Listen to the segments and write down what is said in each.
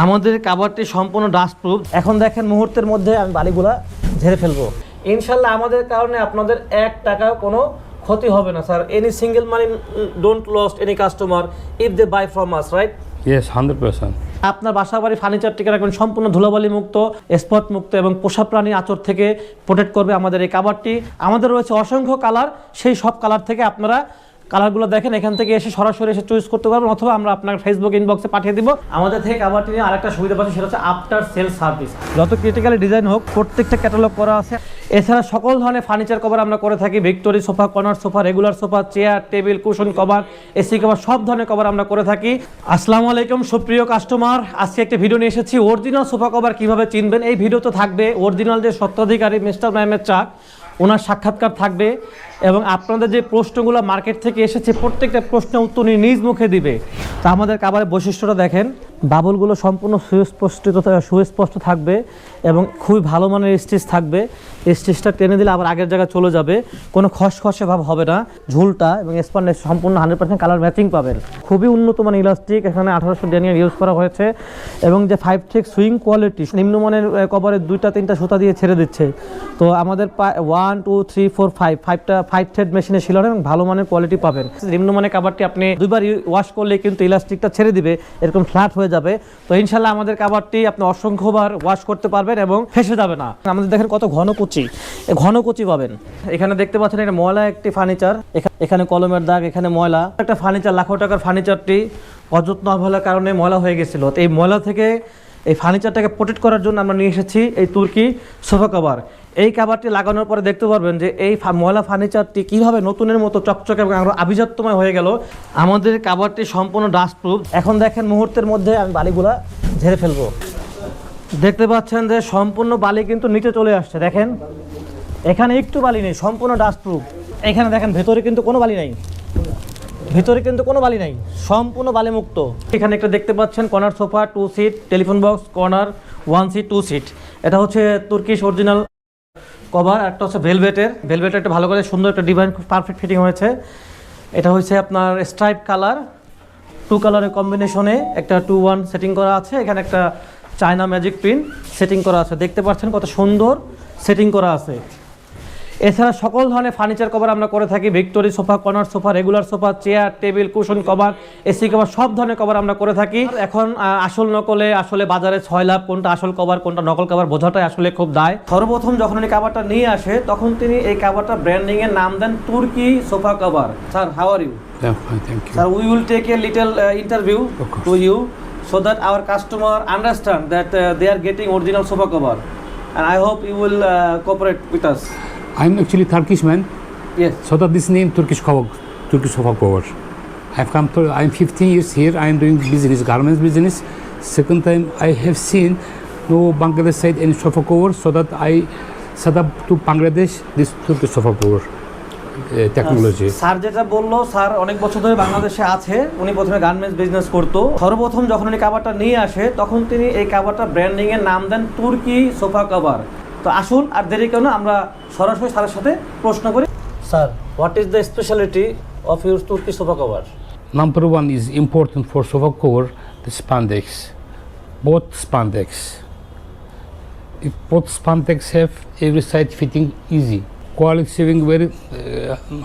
আমাদের কাভারটি সম্পূর্ণ dust proof. এখন দেখেন মুহূর্তের মধ্যে আমি বালিগুলা ঝেড়ে ফেলবো ইনশাল্লাহ। আমাদের কারণে আপনাদের 1 টাকাও কোনো ক্ষতি হবে না sir. Any single money don't lost any customer if they buy from us, right? Yes, 100%. আপনার বাসা বাড়ি ফার্নিচারটিকে রাখবেন সম্পূর্ণ ধুলাবালি মুক্ত, স্পট মুক্ত এবং পোষা প্রাণীর আঁচড় থেকে প্রোটেক্ট করবে আমাদের এই কাভারটি। আমাদের রয়েছে অসংখ্য কালার, সেই সব কালার থেকে আপনারা কালারগুলো দেখেন, এখান থেকে এসে সরাসরি এসে চুজ করতে পারবেন, অথবা আমরা আপনার ফেসবুক ইনবক্সে পাঠিয়ে দিব। আমাদের থেকে কাভারটি নিয়ে আরেকটা সুবিধা পাচ্ছি, সেটা হচ্ছে আফটার সেল সার্ভিস। যত ক্রিটিক্যালি ডিজাইন হোক প্রত্যেকটা ক্যাটালগ করা আছে। এছাড়া সকল ধরনের ফার্নিচার কভার আমরা করে থাকি, victory sofa, corner sofa, regular sofa, chair, table, cushion cover, AC cover, সব ধরনের কভার আমরা করে থাকি। আসসালামু আলাইকুম সুপ্রিয় কাস্টমার, আজকে একটা ভিডিও নিয়ে এসেছি অরিজিনাল সোফা কভার কীভাবে চিনবেন। এই ভিডিওতে থাকবে অরিজিনাল যে স্বত্বাধিকারী মিস্টার মেহমেদ চাক, ওনার সাক্ষাৎকার থাকবে এবং আপনাদের যে প্রশ্নগুলো মার্কেট থেকে এসেছে প্রত্যেকটা প্রশ্নের উত্তর উনি নিজ মুখে দিবে। তা আমাদের কাভারের বৈশিষ্ট্যটা দেখেন, বাবলগুলো সম্পূর্ণ সুস্পষ্ট থাকবে এবং খুবই ভালো মানের স্টিচ থাকবে। স্টিচটা টেনে দিলে আবার আগের জায়গায় চলে যাবে, কোনো খসখসে ভাব হবে না। ঝুলটা এবং স্পন্ডেস সম্পূর্ণ 100% কালার ম্যাচিং পাবেন। খুবই উন্নত মানের ইলাস্টিক, এখানে 1800 ডেনিয়ার ইউজ করা হয়েছে এবং যে 5 সুইং কোয়ালিটি, নিম্নমানের কভারের 2-3টা সুতা দিয়ে ছেড়ে দিচ্ছে। তো আমাদের 1 2 3 4 5টা 5 থ্রেড মেশিনে শিলন এবং ভালো মানের কোয়ালিটি পাবেন। নিম্নমানের কাভারটি আপনি দুইবার ওয়াশ করলে কিন্তু ইলাস্টিকটা ছেড়ে দিবে, এরকম ফ্ল্যাট হয়ে যাবে। তো ইনশাল্লাহ আমাদের কাভারটি আপনি অসংখ্যবার ওয়াশ করতে পারবেন এবং ফেসে যাবে না। আমাদের দেখেন কত ঘন কুচি পাবেন। এখানে দেখতে পাচ্ছেন এটা ময়লা একটি ফার্নিচার, এখানে কলমের দাগ, এখানে ময়লা। একটা ফার্নিচার লাখো টাকার ফার্নিচারটি অযত্ন অবহেলার কারণে ময়লা হয়ে গেছিল। তো এই ময়লা থেকে এই ফার্নিচারটাকে প্রোটেক্ট করার জন্য আমরা নিয়ে এসেছি এই তুর্কি সোফা কভার। এই কাভারটি লাগানোর পরে দেখতে পারবেন যে এই ময়লা ফার্নিচারটি কীভাবে নতুনের মতো চকচকে এবং আরও আভিজাত্যময় হয়ে গেল। আমাদের কাভারটি সম্পূর্ণ ডাস্ট প্রুফ। এখন দেখেন মুহূর্তের মধ্যে আমি বালিগুলা ঝেড়ে ফেলবো। দেখতে পাচ্ছেন যে সম্পূর্ণ বালি কিন্তু নিচে চলে আসছে। দেখেন এখানে একটু বালি নেই, সম্পূর্ণ ডাস্ট প্রুফ। এখানে দেখেন ভেতরে কিন্তু কোনো বালি নাই, সম্পূর্ণ বালি মুক্ত। এখানে একটা দেখতে পাচ্ছেন corner sofa, 2 seat, telephone box, corner 1 seat 2 seat. এটা হচ্ছে তুর্কিশ অরিজিনাল কভার। একটা হচ্ছে ভেলভেটের একটা ভালো করে সুন্দর একটা ডিজাইন, পারফেক্ট ফিটিং হয়েছে। এটা হচ্ছে আপনার স্ট্রাইপ কালার, 2 কালারের কম্বিনেশনে একটা 2-1 সেটিং করা আছে। এখানে একটা চায়না ম্যাজিক প্রিন্ট সেটিং করা আছে, দেখতে পাচ্ছেন কত সুন্দর সেটিং করা আছে। এছাড়া সকল ধরনের ফার্নিচার কভার আমরা করে থাকি, victory sofa, corner sofa, regular sofa, chair, table, cushion cover, AC cover, সব ধরনের কভার আমরা করে থাকি। এখন আসল নকলে আসলে বাজারে 6 লাভ, কোনটা আসল কভার কোনটা নকল কভার বোঝাটাই আসলে খুব দায়। সর্বপ্রথম যখন উনি কাভারটা নিয়ে আসে তখন তিনি এই কাভারটা ব্র্যান্ডিং এর নাম দেন তুর্কি sofa cover. Sir, how are you? Thank you. Sir, we will take a little interview to you so that our customer understand that they are getting original sofa cover, and I hope you will cooperate with us. I'm actually Turkish man, Yes. so that this name Turkish sofa cover. I'm 15 years here. I'm doing business, garments business. Second time I have seen no Bangladesh side any sofa cover, so that I set up to Bangladesh this Turkish sofa cover technology. Sir যেটা বললো, sir অনেক বছর ধরে বাংলাদেশে আছে। উনি প্রথমে garments business করতো। সর্বপ্রথম যখন উনি কাভারটা নিয়ে আসে তখন তিনি এই কাভারটা ব্র্যান্ডিং এর নাম দেন তুর্কি সোফা কভার। তো আসুন আর দেরি কেন, আমরা সরাসরি স্যারের সাথে প্রশ্ন করি। Sir, what is the speciality of your Turkey sofa cover? Number one is important for sofa cover, the spandex. Both spandex. If both spandex have every side fitting easy. Quality sewing, very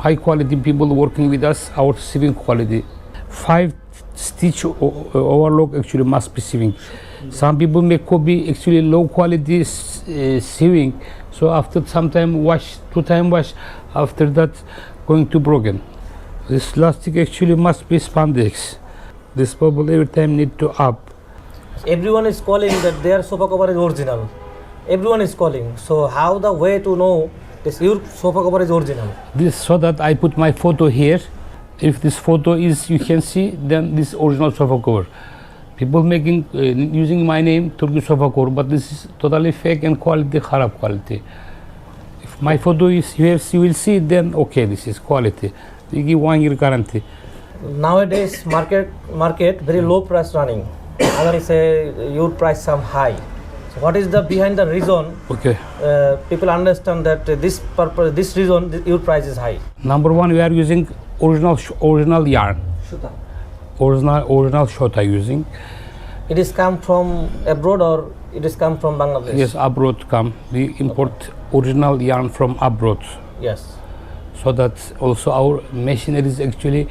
high quality people working with us, our sewing quality. 5 stitch overlock actually must be sewing. Some people make copy actually low quality sewing, so after some time wash, 2 time wash, after that going to broken. This plastic actually must be spandex. This bubble every time need to up. Everyone is calling that their sofa cover is original. Everyone is calling. So how the way to know this your sofa cover is original? This so that I put my photo here. If this photo is you can see, then this original sofa cover. People making using my name Turkish sofa cover, but this is totally fake and quality, kharab quality. If my photo is you will see, then okay, this is quality. We give 1 year guarantee. Nowadays market very low price running. Others say your price some high. So what is the behind the reason? Okay. People understand that this reason your price is high. Number one, we are using original yarn. Shuta. Original shota using. It is come from abroad or it is come from Bangladesh? Yes, abroad come. We import original yarn from abroad. Yes. So that also our machinery is actually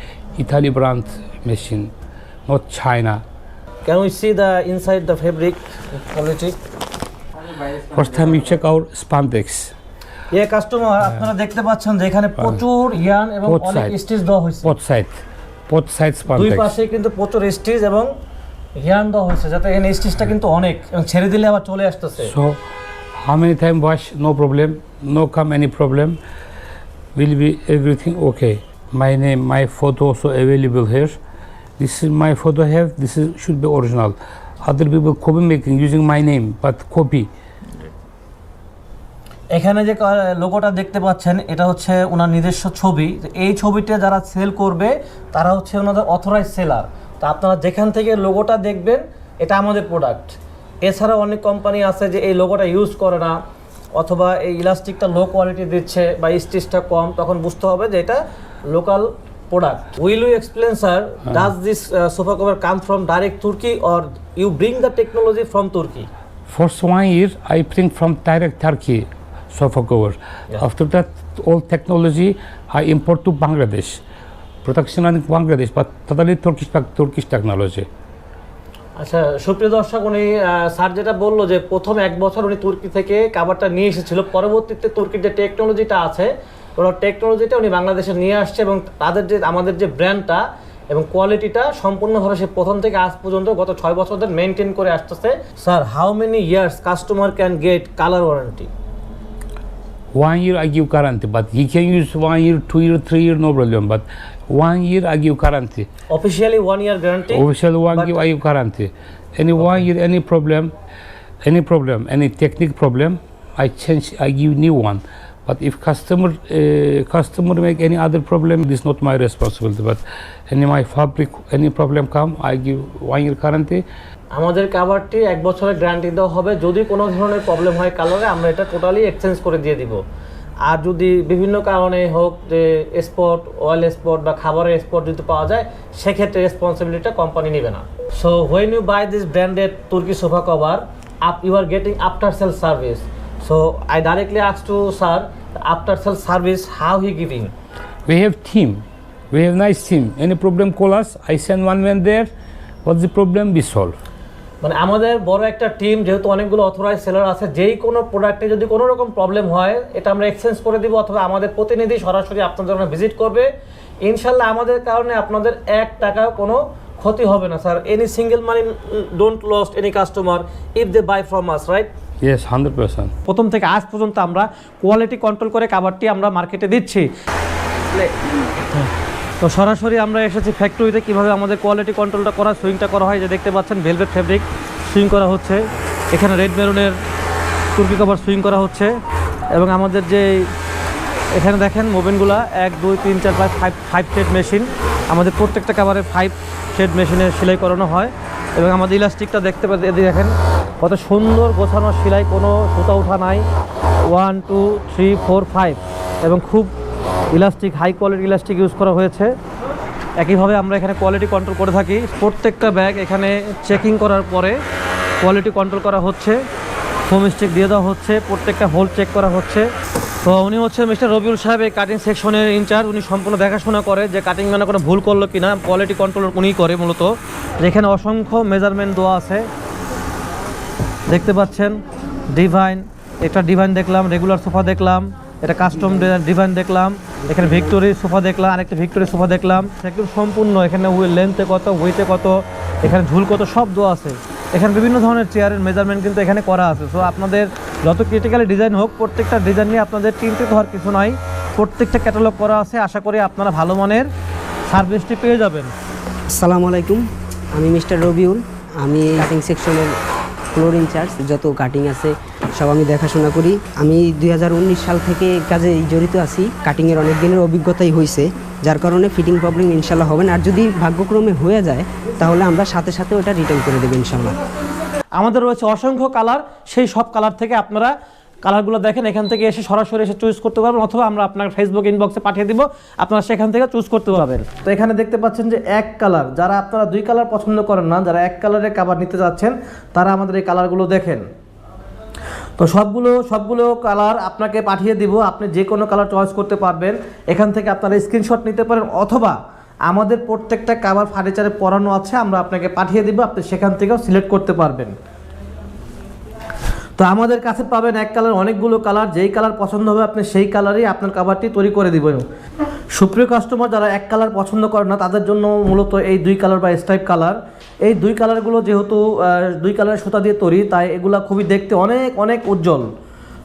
Italy brand machine, not China. Can we see the inside the fabric quality? First time you check our spandex. ये customer আপনারা দেখতে পাচ্ছেন যে এখানে প্রচুর yarn এবং Both অনেক side. Stitch দেওয়া হয়েছে। Both side দুই spandex. পাশে কিন্তু প্রচুর স্টিচ এবং ইয়ার্ন দেওয়া হয়েছে যাতে এখানে স্টিচটা কিন্তু অনেক এবং ছেড়ে দিলে আবার চলে আসতেছে। So how many time wash? No problem. No come any problem. Will be everything okay. My name, my photo also available here. This is my photo have. This is should be original. Other people copy making using my name, but copy. এখানে যে লোগোটা দেখতে পাচ্ছেন এটা হচ্ছে ওনার নিজস্ব ছবি। এই ছবিটা যারা সেল করবে তারা হচ্ছে ওনাদের অথরাইজ সেলার। তো আপনারা যেখান থেকে লোগোটা দেখবেন এটা আমাদের প্রোডাক্ট। এছাড়া অনেক কোম্পানি আছে যে এই লোগোটা ইউজ করে না অথবা এই ইলাস্টিকটা লো কোয়ালিটি দিচ্ছে বা স্টিচটা কম, তখন বুঝতে হবে যে এটা local product. Will you explain sir, does this sofa cover come from direct Turkey or you bring the technology from Turkey? First 1 year I bring from direct Turkey sofa cover. Yeah. After that, all technology I import to Bangladesh. Production in Bangladesh, but totally Turkish technology. আচ্ছা সুপ্রিয় দর্শক, উনি sir যেটা বললো যে প্রথম 1 বছর উনি তুর্কি থেকে কাভারটা নিয়ে এসেছিল, পরবর্তীতে তুর্কির যে টেকনোলজিটা আছে ওরা টেকনোলজিটা উনি বাংলাদেশে নিয়ে আসছে এবং তাদের যে আমাদের যে ব্র্যান্ডটা এবং কোয়ালিটিটা সম্পূর্ণভাবে সে প্রথম থেকে আজ পর্যন্ত গত 6 বছর ধরে মেনটেন করে আসতেছে। Sir, how many years customer can get colour warranty? 1 year I give guarantee, but he can use 1 year, 2 year, 3 year, no problem. But 1 year I give guarantee. Officially 1 year guarantee? Officially I give guarantee. Any 1 year, any problem, any technique problem, I change, I give new one. But if customer make any other problem, this is not my responsibility. But any my fabric, any problem come, I give 1 year guarantee. আমাদের কাভারটি 1 বছরের guarantee দেওয়া হবে। যদি কোনো ধরনের problem হয় কালারে, আমরা এটা টোটালি এক্সচেঞ্জ করে দিয়ে দিব। আর যদি বিভিন্ন কারণে হোক যে স্পট, অয়েল স্পট বা খাবারের স্পট যদি পাওয়া যায়, সেক্ষেত্রে রেসপন্সিবিলিটিটা কোম্পানি নেবে না। So when you buy this branded Turkey sofa cover, you are getting after sale service. So I directly ask to sir, after sale service how he giving? We have team. We have nice team. Any problem, call us. I send one man there. What's the problem? We solve. মানে আমাদের বড় একটা team, যেহেতু অনেকগুলো authorize seller আছে, যেই কোনো প্রোডাক্টে যদি কোনো রকম প্রবলেম হয় এটা আমরা এক্সচেঞ্জ করে দিব অথবা আমাদের প্রতিনিধি সরাসরি আপনাদের ওখানে ভিজিট করবে। ইনশাল্লাহ আমাদের কারণে আপনাদের 1 টাকাও কোনো ক্ষতি হবে না sir. Any single money don't lost any customer if they buy from us, right? Yes, 100%. প্রথম থেকে আজ পর্যন্ত আমরা কোয়ালিটি কন্ট্রোল করে কাভারটি আমরা মার্কেটে দিচ্ছি। তো সরাসরি আমরা এসেছি ফ্যাক্টরিতে কিভাবে আমাদের কোয়ালিটি কন্ট্রোলটা করা, সুইংটা করা হয়। যে দেখতে পাচ্ছেন ভেলভেট ফেব্রিক সুইং করা হচ্ছে, এখানে রেড মেরুনের তুর্কি কভার সুইং করা হচ্ছে এবং আমাদের যে এখানে দেখেন মোবিনগুলো 1 2 3 4 5 5 শেড মেশিন, আমাদের প্রত্যেকটা কাভারে 5 শেড মেশিনে সেলাই করানো হয় এবং আমাদের ইলাস্টিকটা দেখতে পাচ্ছেন, দেখেন কত সুন্দর গোছানো সেলাই, কোনো সুতা ওঠা নাই। 1 2 3 4 5 এবং খুব elastic, high quality elastic use করা হয়েছে। একইভাবে আমরা এখানে কোয়ালিটি কন্ট্রোল করে থাকি। প্রত্যেকটা ব্যাগ এখানে চেকিং করার পরে কোয়ালিটি কন্ট্রোল করা হচ্ছে, ফোম স্টিক দিয়ে দেওয়া হচ্ছে, প্রত্যেকটা হোল চেক করা হচ্ছে। তো উনি হচ্ছে মিস্টার রবিউল সাহেব, এই কাটিং সেকশনের ইনচার্জ। উনি সম্পূর্ণ দেখাশোনা করে যে কাটিং মানে কোনো ভুল করলো কিনা, কোয়ালিটি কন্ট্রোল উনিই করে মূলত। যেখানে অসংখ্য মেজারমেন্ট দেওয়া আছে দেখতে পাচ্ছেন। ডিভাইন, একটা ডিভাইন দেখলাম, রেগুলার সোফা দেখলাম, এটা কাস্টম ডিভাইন দেখলাম, এখানে ভিক্টোরি সোফা দেখলাম, আরেকটা ভিক্টোরি সোফা দেখলাম। একদম সম্পূর্ণ এখানে লেন্থে কত, ওয়েটে কত, এখানে ঝুল কত সব দেওয়া আছে। এখানে বিভিন্ন ধরনের চেয়ারের মেজারমেন্ট কিন্তু এখানে করা আছে। সো আপনাদের যত ক্রিটিক্যালি ডিজাইন হোক, প্রত্যেকটা ডিজাইন নিয়ে আপনাদের চিন্তিত হওয়ার কিছু নাই, প্রত্যেকটা ক্যাটালগ করা আছে। আশা করি আপনারা ভালো মানের সার্ভিসটি পেয়ে যাবেন। আসসালামু আলাইকুম, আমি মিস্টার রবিউল। আমি কাটিং সেকশনের ফ্লোর ইনচার্জ। যত কাটিং আছে সব আমি দেখাশোনা করি। আমি 2019 সাল থেকে কাজে জড়িত আছি। কাটিংয়ের অনেক দিনের অভিজ্ঞতাই হয়েছে, যার কারণে ফিটিং প্রবলেম ইনশাল্লাহ হবে না। আর যদি ভাগ্যক্রমে হয়ে যায় তাহলে আমরা সাথে সাথে ওটা রিটার্ন করে দেবো ইনশাল্লাহ। আমাদের রয়েছে অসংখ্য কালার, সেই সব কালার থেকে আপনারা কালারগুলো দেখেন, এখান থেকে এসে সরাসরি এসে চুজ করতে পারবেন, অথবা আমরা আপনার ফেসবুক ইনবক্সে পাঠিয়ে দিব, আপনারা সেখান থেকে চুজ করতে পারবেন। তো এখানে দেখতে পাচ্ছেন যে এক কালার, যারা আপনারা 2 কালার পছন্দ করেন না, যারা এক কালারের কাভার নিতে যাচ্ছেন, তারা আমাদের এই কালারগুলো দেখেন। তো সবগুলো কালার আপনাকে পাঠিয়ে দিব, আপনি যে কোনো কালার চয়েস করতে পারবেন। এখান থেকে আপনারা স্ক্রিনশট নিতে পারেন, অথবা আমাদের প্রত্যেকটা কাভার ফার্নিচারে পরানো আছে, আমরা আপনাকে পাঠিয়ে দিব, আপনি সেখান থেকেও সিলেক্ট করতে পারবেন। তো আমাদের কাছে পাবেন এক কালার অনেকগুলো কালার, যেই কালার পছন্দ হবে আপনি সেই কালারই আপনার কাভারটি তৈরি করে দিবেন। সুপ্রিয় কাস্টমার, যারা এক কালার পছন্দ করেন না, তাদের জন্য মূলত এই 2 কালার বা স্ট্রাইপ কালার, এই 2 কালারগুলো যেহেতু 2 কালারের সুতা দিয়ে তৈরি, তাই এগুলা খুবই দেখতে অনেক অনেক উজ্জ্বল।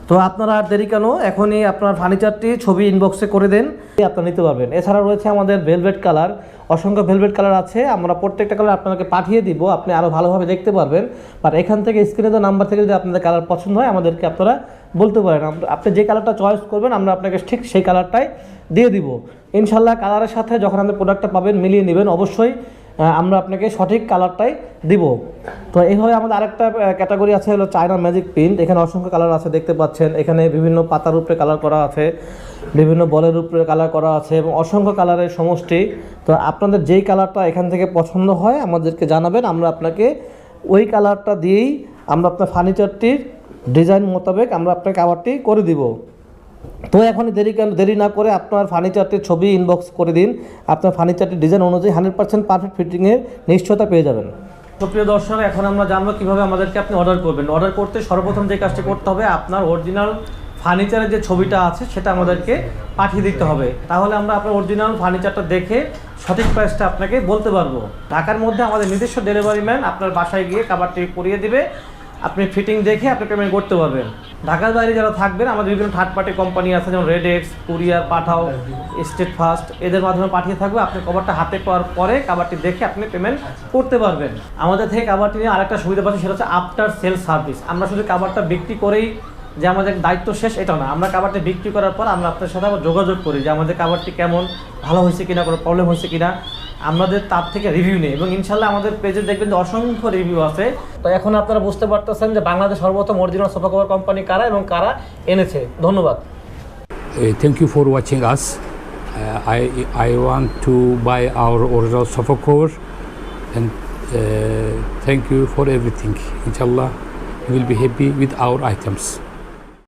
তো আপনারা আর দেরি কেন, এখনই আপনার ফার্নিচারটি ছবি ইনবক্সে করে দেন, আপনারা নিতে পারবেন। এছাড়া রয়েছে আমাদের ভেলভেট কালার, অসংখ্য ভেলভেট কালার আছে, আমরা প্রত্যেকটা কালার আপনাকে পাঠিয়ে দিব, আপনি আরও ভালোভাবে দেখতে পারবেন। আর এখান থেকে স্ক্রিনে দেওয়া নাম্বার থেকে যদি আপনাদের কালার পছন্দ হয়, আমাদেরকে আপনারা বলতে পারেন, আপনি যে কালারটা চয়েস করবেন আমরা আপনাকে ঠিক সেই কালারটাই দিয়ে দিব। ইনশাল্লাহ কালারের সাথে যখন আপনি প্রোডাক্টটা পাবেন মিলিয়ে নেবেন, অবশ্যই আমরা আপনাকে সঠিক কালারটাই দিব। তো এইভাবে আমাদের আরেকটা ক্যাটাগরি আছে, হলো চায়না ম্যাজিক প্রিন্ট। এখানে অসংখ্য কালার আছে, দেখতে পাচ্ছেন। এখানে বিভিন্ন পাতার উপরে কালার করা আছে, বিভিন্ন বলের উপরে কালার করা আছে, এবং অসংখ্য কালারের সমষ্টি। তো আপনাদের যেই কালারটা এখান থেকে পছন্দ হয় আমাদেরকে জানাবেন, আমরা আপনাকে ওই কালারটা দিয়েই আমরা আপনার ফার্নিচারটির ডিজাইন মোতাবেক আমরা আপনার কাভারটি করে দিব। তো এখন দেরি না করে আপনার ফার্নিচারটির ছবি ইনবক্স করে দিন, আপনার ফার্নিচারটির ডিজাইন অনুযায়ী 100% পারফেক্ট ফিটিংয়ের নিশ্চয়তা পেয়ে যাবেন। তো প্রিয় দর্শক, এখন আমরা জানবো কীভাবে আমাদেরকে আপনি অর্ডার করবেন। অর্ডার করতে সর্বপ্রথম যে কাজটি করতে হবে, আপনার অরিজিনাল ফার্নিচারের যে ছবিটা আছে সেটা আমাদেরকে পাঠিয়ে দিতে হবে, তাহলে আমরা আপনার অরিজিনাল ফার্নিচারটা দেখে সঠিক প্রাইসটা আপনাকে বলতে পারবো। ঢাকার মধ্যে আমাদের নিজস্ব ডেলিভারি ম্যান আপনার বাসায় গিয়ে কাভারটি করিয়ে দিবে, আপনি ফিটিং দেখে আপনি পেমেন্ট করতে পারবেন। ঢাকার বাইরে যারা থাকবেন, আমাদের বিভিন্ন থার্ড পার্টি কোম্পানি আছে, যেমন রেডেক্স, কুরিয়ার, পাঠাও, স্টেট ফাস্ট, এদের মাধ্যমে পাঠিয়ে থাকবে। আপনি কাভারটা হাতে পাওয়ার পরে কাভারটি দেখে আপনি পেমেন্ট করতে পারবেন। আমাদের থেকে কাভারটি নিয়ে আরেকটা সুবিধা পাচ্ছি, সেটা হচ্ছে আফটার সেল সার্ভিস। আমরা শুধু কাভারটা বিক্রি করেই যে আমাদের দায়িত্ব শেষ, এটা না, আমরা কাভারটি বিক্রি করার পর আমরা আপনার সাথে আবার যোগাযোগ করি যে আমাদের কাভারটি কেমন, ভালো হয়েছে কিনা, কোনো প্রবলেম হয়েছে কিনা, আমাদের তার থেকে রিভিউ নেই। এবং ইনশাল্লাহ আমাদের পেজে দেখবেন যে অসংখ্য রিভিউ আছে। তো এখন আপনারা বুঝতে পারতেছেন যে বাংলাদেশ সর্বপ্রথম অরিজিনাল সোফা কভার কোম্পানি কারা এবং কারা এনেছে। ধন্যবাদ। Thank you for watching us. I want to buy our original sofa cover, and thank you for everything. Inshallah, we will be happy with our items.